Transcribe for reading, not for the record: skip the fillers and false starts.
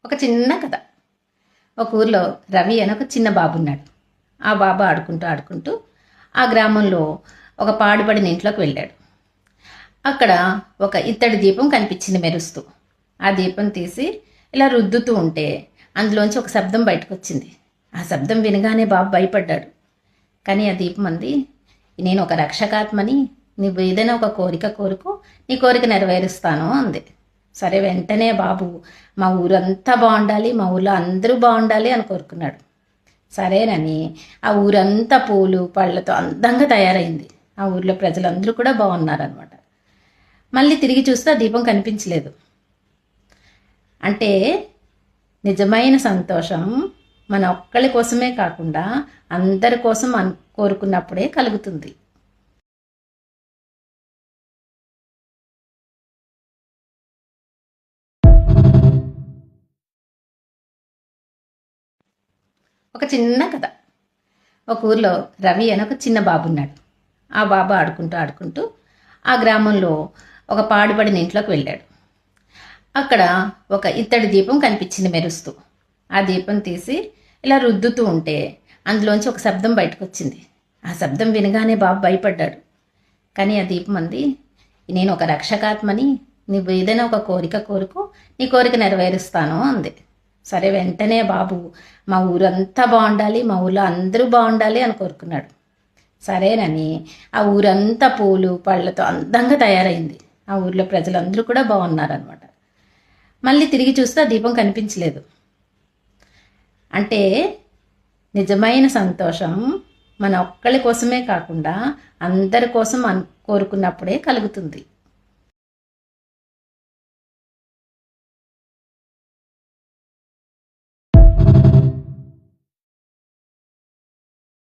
ఒక చిన్న కథ. ఒక ఊర్లో రవి అని ఒక చిన్న బాబు ఉన్నాడు. ఆ బాబు ఆడుకుంటూ ఆడుకుంటూ ఆ గ్రామంలో ఒక పాడుపడిన ఇంట్లోకి వెళ్ళాడు. అక్కడ ఒక ఇత్తడి దీపం కనిపించింది మెరుస్తూ. ఆ దీపం తీసి ఇలా రుద్దుతూ ఉంటే అందులోంచి ఒక శబ్దం బయటకు వచ్చింది. ఆ శబ్దం వినగానే బాబు భయపడ్డాడు. కానీ ఆ దీపం అంది, నేను ఒక రక్షకాత్మని, నువ్వు ఏదైనా ఒక కోరిక కోరుకో, నీ కోరిక నెరవేరుస్తాను అంది. సరే, వెంటనే బాబు మా ఊరంతా బాగుండాలి, మా ఊళ్ళో అందరూ బాగుండాలి అని కోరుకున్నాడు. సరేనని ఆ ఊరంతా పూలు పళ్ళతో అందంగా తయారైంది. ఆ ఊర్లో ప్రజలందరూ కూడా బాగున్నారనమాట. మళ్ళీ తిరిగి చూస్తే ఆ దీపం కనిపించలేదు. అంటే నిజమైన సంతోషం మన ఒక్కళ్ళ కోసమే కాకుండా అందరి కోసం కోరుకున్నప్పుడే కలుగుతుంది. ఒక చిన్న కథ. ఒక ఊర్లో రవి అని ఒక చిన్న బాబు ఉన్నాడు. ఆ బాబు ఆడుకుంటూ ఆడుకుంటూ ఆ గ్రామంలో ఒక పాడుపడిన ఇంట్లోకి వెళ్ళాడు. అక్కడ ఒక ఇత్తడి దీపం కనిపించింది మెరుస్తూ. ఆ దీపం తీసి ఇలా రుద్దుతూ ఉంటే అందులోంచి ఒక శబ్దం బయటకు వచ్చింది. ఆ శబ్దం వినగానే బాబు భయపడ్డాడు. కానీ ఆ దీపం అంది, నేను ఒక రక్షకాత్మని, నువ్వు ఏదైనా ఒక కోరిక కోరుకో, నీ కోరిక నెరవేరుస్తాను అంది. సరే, వెంటనే బాబు మా ఊరంతా బాగుండాలి, మా ఊళ్ళో అందరూ బాగుండాలి అని కోరుకున్నాడు. సరేనని ఆ ఊరంతా పూలు పళ్ళతో అందంగా తయారైంది. ఆ ఊర్లో ప్రజలందరూ కూడా బాగున్నారనమాట. మళ్ళీ తిరిగి చూస్తే ఆ దీపం కనిపించలేదు. అంటే నిజమైన సంతోషం మన ఒక్కళ్ళ కోసమే కాకుండా అందరి కోసం కోరుకున్నప్పుడే కలుగుతుంది.